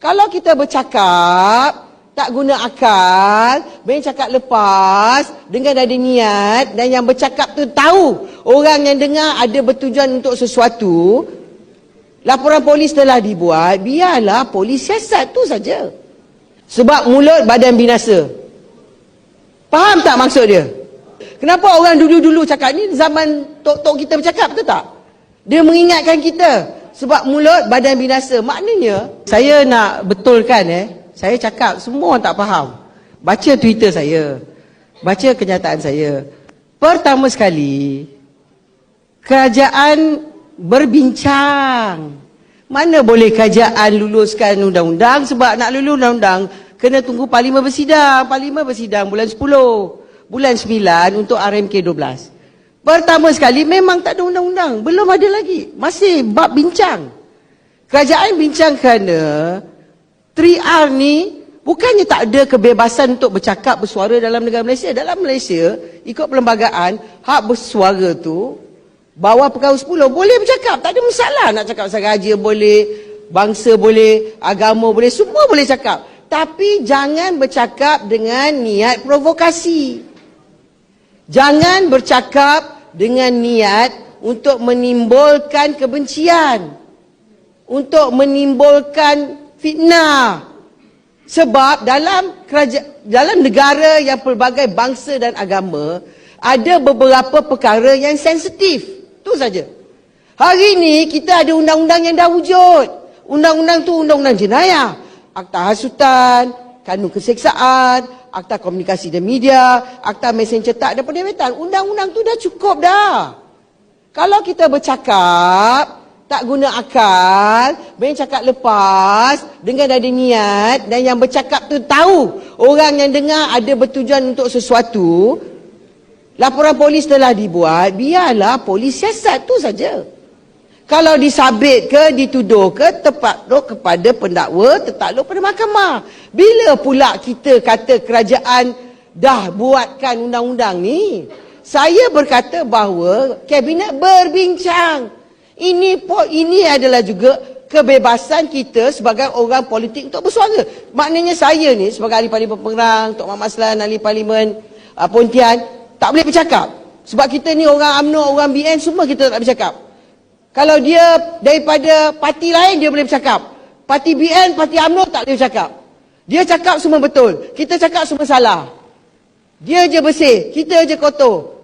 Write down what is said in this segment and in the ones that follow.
Kalau kita bercakap, tak guna akal, main cakap lepas, dengan ada niat, dan yang bercakap tu tahu orang yang dengar ada bertujuan untuk sesuatu, laporan polis telah dibuat, biarlah polis siasat, tu saja. Sebab mulut badan binasa. Faham tak maksud dia? Kenapa orang dulu-dulu cakap ni, zaman tok-tok kita bercakap, betul tak? Dia mengingatkan kita, sebab mulut badan binasa. Maknanya, saya nak betulkan saya cakap, semua orang tak faham. Baca Twitter saya, baca kenyataan saya. Pertama sekali, kerajaan berbincang. Mana boleh kerajaan luluskan undang-undang, sebab nak lulus undang-undang, kena tunggu Parlimen bersidang. Parlimen bersidang bulan 10. Bulan 9 untuk RMK 12. Pertama sekali memang tak ada undang-undang. Belum ada lagi. Masih bab bincang. Kerajaan bincang kerana 3R ni bukannya tak ada kebebasan untuk bercakap, bersuara dalam negara Malaysia. Dalam Malaysia, ikut perlembagaan, hak bersuara tu, bawah perkara 10, boleh bercakap. Tak ada masalah nak cakap pasal raja boleh, bangsa boleh, agama boleh, semua boleh cakap. Tapi jangan bercakap dengan niat provokasi. Jangan bercakap dengan niat untuk menimbulkan kebencian, untuk menimbulkan fitnah. Sebab dalam negara yang pelbagai bangsa dan agama, ada beberapa perkara yang sensitif. Itu saja. Hari ini kita ada undang-undang yang dah wujud. Undang-undang tu undang-undang jenayah, Akta Hasutan, Kanun Keseksaan, Akta Komunikasi dan Media, Akta Mesin Cetak dan Penerbitan. Undang-undang tu dah cukup dah. Kalau kita bercakap, tak guna akal, main cakap lepas, dengan ada niat, dan yang bercakap tu tahu orang yang dengar ada bertujuan untuk sesuatu, laporan polis telah dibuat, biarlah polis siasat, tu saja. Kalau disabit ke, dituduh ke, tertakluk kepada pendakwa, tertakluk pada mahkamah. Bila pula kita kata kerajaan dah buatkan undang-undang ni? Saya berkata bahawa kabinet berbincang. Ini adalah juga kebebasan kita sebagai orang politik untuk bersuara. Maknanya saya ni sebagai ahli parlimen Pengerang, Tok Mak Maslan, ahli parlimen Pontian, tak boleh bercakap. Sebab kita ni orang UMNO, orang BN, semua kita tak bercakap. Kalau dia daripada parti lain, dia boleh bercakap. Parti BN, parti UMNO tak boleh bercakap. Dia cakap semua betul. Kita cakap semua salah. Dia je bersih, kita je kotor.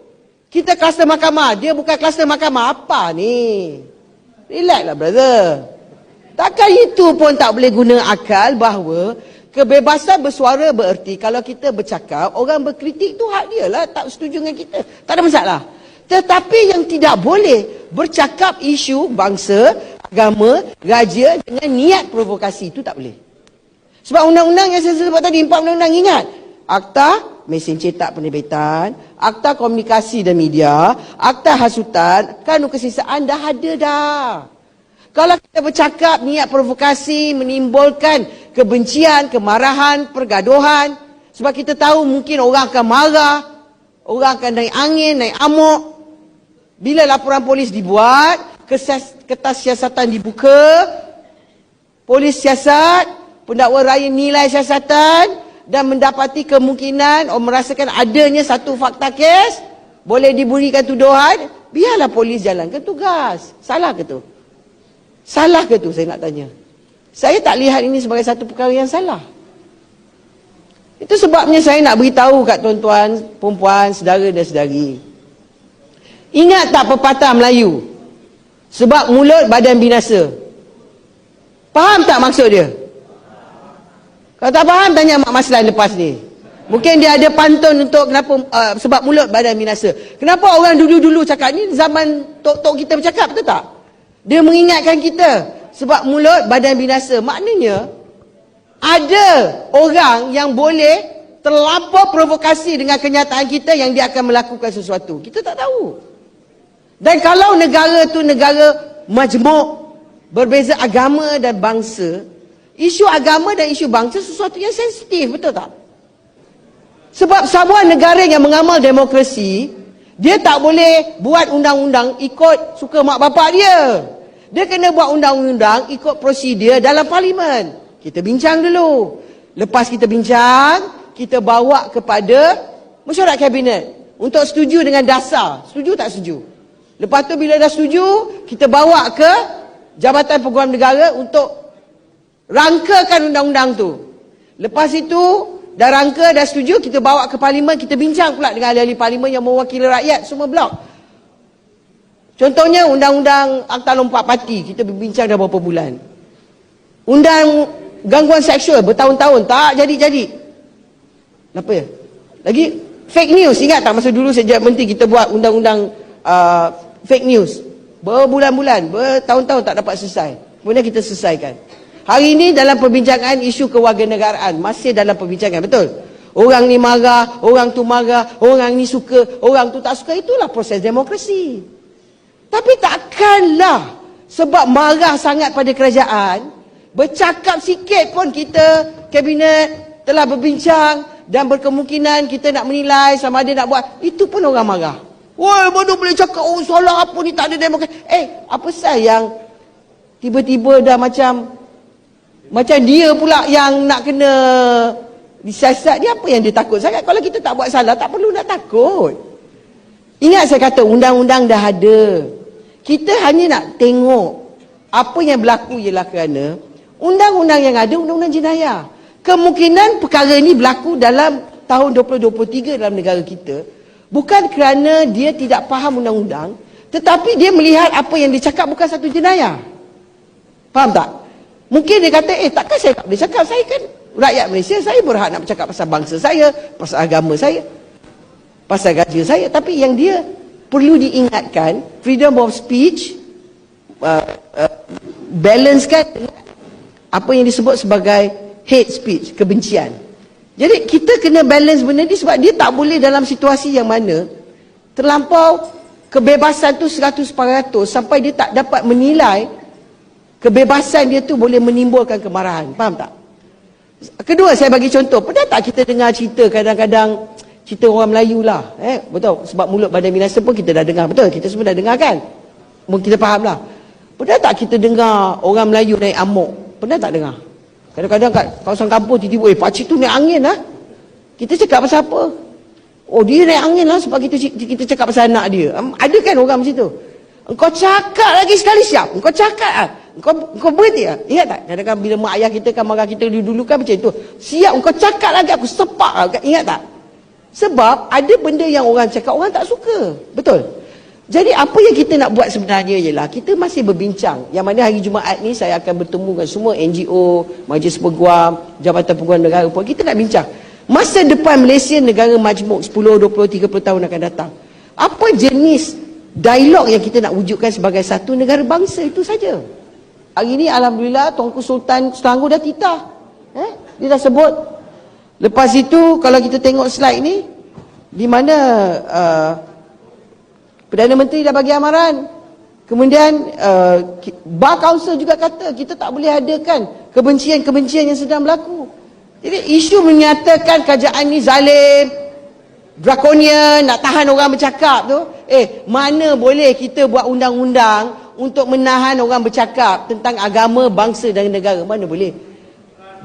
Kita kluster mahkamah, dia bukan kluster mahkamah. Apa ni? Relax lah brother. Takkan itu pun tak boleh guna akal bahawa kebebasan bersuara bererti kalau kita bercakap, orang berkritik tu hak dia lah, tak setuju dengan kita. Tak ada masalah. Tetapi yang tidak boleh bercakap isu bangsa, agama, raja dengan niat provokasi, itu tak boleh. Sebab undang-undang yang saya sebut tadi, 4 undang-undang, ingat. Akta Mesin Cetak Penerbitan, Akta Komunikasi dan Media, Akta Hasutan, Kanun Keseksaan dah ada dah. Kalau kita bercakap niat provokasi, menimbulkan kebencian, kemarahan, pergaduhan, sebab kita tahu mungkin orang akan marah, orang akan naik angin, naik amok. Bila laporan polis dibuat, kertas siasatan dibuka, polis siasat, pendakwa raya nilai siasatan dan mendapati kemungkinan merasakan adanya satu fakta kes, boleh diberikan tuduhan, biarlah polis jalankan tugas. Salah ke tu? Salah ke tu, saya nak tanya. Saya tak lihat ini sebagai satu perkara yang salah. Itu sebabnya saya nak beritahu kat tuan-tuan, perempuan, saudara dan saudari. Ingat tak pepatah Melayu? Sebab mulut badan binasa. Faham tak maksud dia? Kalau tak faham, tanya Mak Maslan lepas ni. Mungkin dia ada pantun untuk kenapa, sebab mulut badan binasa. Kenapa orang dulu-dulu cakap ni, zaman tok-tok kita bercakap, betul tak? Dia mengingatkan kita, sebab mulut badan binasa. Maknanya, ada orang yang boleh terlampau provokasi dengan kenyataan kita yang dia akan melakukan sesuatu. Kita tak tahu. Dan kalau negara tu negara majmuk, berbeza agama dan bangsa, isu agama dan isu bangsa sesuatu yang sensitif, betul tak? Sebab sebuah negara yang mengamal demokrasi, dia tak boleh buat undang-undang ikut suka mak bapak dia. Dia kena buat undang-undang ikut prosedur dalam parlimen. Kita bincang dulu. Lepas kita bincang, kita bawa kepada mesyuarat kabinet untuk setuju dengan dasar. Setuju tak setuju? Lepas tu bila dah setuju, kita bawa ke Jabatan Peguam Negara untuk rangkakan undang-undang tu. Lepas itu, dah rangka, dah setuju, kita bawa ke Parlimen, kita bincang pula dengan ahli-ahli Parlimen yang mewakili rakyat semua blok. Contohnya undang-undang Akta Lompat Parti, kita berbincang dah berapa bulan. Undang gangguan seksual bertahun-tahun tak jadi-jadi. Kenapa ya? Lagi fake news, ingat tak masa dulu sejak menteri kita buat undang-undang fake news. Berbulan-bulan, bertahun-tahun tak dapat selesai. Kemudian kita selesaikan. Hari ini dalam perbincangan isu kewarganegaraan, masih dalam perbincangan, betul? Orang ni marah, orang tu marah, orang ni suka, orang tu tak suka, itulah proses demokrasi. Tapi takkanlah sebab marah sangat pada kerajaan, bercakap sikit pun kita, kabinet telah berbincang dan berkemungkinan kita nak menilai sama ada nak buat, itu pun orang marah. Woi, mana boleh cakap, oh soalan apa ni tak ada demokrasi. Apa sah yang tiba-tiba dah macam dia pula yang nak kena disiasat. Dia apa yang dia takut sangat? Kalau kita tak buat salah, tak perlu nak takut. Ingat saya kata, undang-undang dah ada. Kita hanya nak tengok apa yang berlaku ialah kerana undang-undang yang ada, undang-undang jenayah. Kemungkinan perkara ini berlaku dalam tahun 2023 dalam negara kita, bukan kerana dia tidak faham undang-undang, tetapi dia melihat apa yang dicakap bukan satu jenayah. Faham tak? Mungkin dia kata, takkan saya tak boleh cakap, saya kan rakyat Malaysia, saya berhak nak bercakap pasal bangsa saya, pasal agama saya, pasal gaji saya. Tapi yang dia perlu diingatkan, freedom of speech, balancekan dengan apa yang disebut sebagai hate speech, kebencian. Jadi kita kena balance benda ni sebab dia tak boleh dalam situasi yang mana terlampau kebebasan tu 100% sampai dia tak dapat menilai kebebasan dia tu boleh menimbulkan kemarahan. Faham tak? Kedua, saya bagi contoh. Pernah tak kita dengar cerita kadang-kadang cerita orang Melayu lah. Betul? Sebab mulut Badan Minasa pun kita dah dengar. Betul? Kita semua dah dengar kan? Mungkin kita faham lah. Pernah tak kita dengar orang Melayu naik amok? Pernah tak dengar? Kadang-kadang kat kawasan kampung tiba-tiba, pakcik tu naik angin lah. Kita cakap pasal apa? Oh, dia naik angin lah sebab kita cakap pasal anak dia. Ada kan orang macam tu? Engkau cakap lagi sekali siap. Engkau cakap lah. Engkau berhenti lah. Ingat tak? Kadang-kadang bila mak ayah kita kan marah kita dulu kan macam tu. Siap, engkau cakap lagi aku sepak lah. Ingat tak? Sebab ada benda yang orang cakap, orang tak suka. Betul? Jadi apa yang kita nak buat sebenarnya ialah kita masih berbincang. Yang mana hari Jumaat ni saya akan bertemu dengan semua NGO, Majlis Peguam, Jabatan Peguam Negara pun. Kita nak bincang. Masa depan Malaysia negara majmuk 10, 20, 30 tahun akan datang. Apa jenis dialog yang kita nak wujudkan sebagai satu negara bangsa, itu saja. Hari ni Alhamdulillah Tuanku Sultan Selangor dah titah. Dia dah sebut. Lepas itu kalau kita tengok slide ni, di mana Perdana Menteri dah bagi amaran. Kemudian Bar Council juga kata kita tak boleh adakan kebencian-kebencian yang sedang berlaku. Jadi isu menyatakan kerajaan ni zalim, drakonian, nak tahan orang bercakap tu, mana boleh kita buat undang-undang untuk menahan orang bercakap tentang agama, bangsa dan negara? Mana boleh?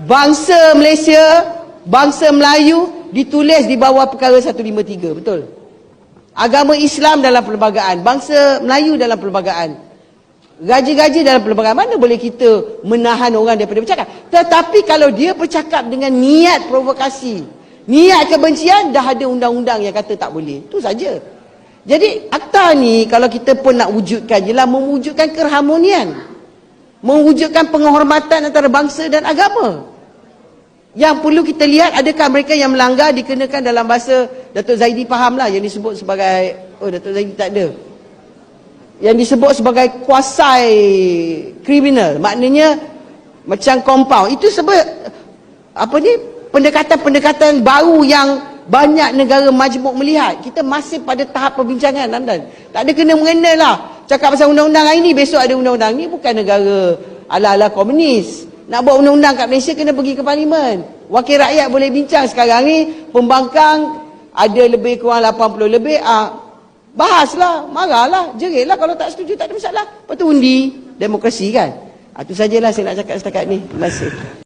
Bangsa Malaysia, bangsa Melayu ditulis di bawah perkara 153, betul? Agama Islam dalam perlembagaan, bangsa Melayu dalam perlembagaan, gaji-gaji dalam perlembagaan. Mana boleh kita menahan orang daripada bercakap? Tetapi kalau dia bercakap dengan niat provokasi, niat kebencian, dah ada undang-undang yang kata tak boleh. Itu saja. Jadi akta ni kalau kita pun nak wujudkan ialah mewujudkan keharmonian, mewujudkan penghormatan antara bangsa dan agama. Yang perlu kita lihat, adakah mereka yang melanggar dikenakan dalam bahasa Datuk Zaidi faham lah yang disebut sebagai, Datuk Zaidi tak ada, yang disebut sebagai kuasai kriminal, maknanya macam compound. Itu sebab apa ni, pendekatan-pendekatan baru yang banyak negara majmuk melihat. Kita masih pada tahap perbincangan, Ramdan. Tak ada kena-mengena lah. Cakap pasal undang-undang hari ni, besok ada undang-undang. Ni bukan negara ala-ala komunis. Nak buat undang-undang kat Malaysia kena pergi ke Parlimen. Wakil rakyat boleh bincang. Sekarang ni pembangkang ada lebih kurang 80 lebih. Bahaslah, marahlah, jeritlah. Kalau tak setuju tak ada masalah. Lepas tu undi demokrasi kan. Itu sajalah saya nak cakap setakat ni. Terima kasih.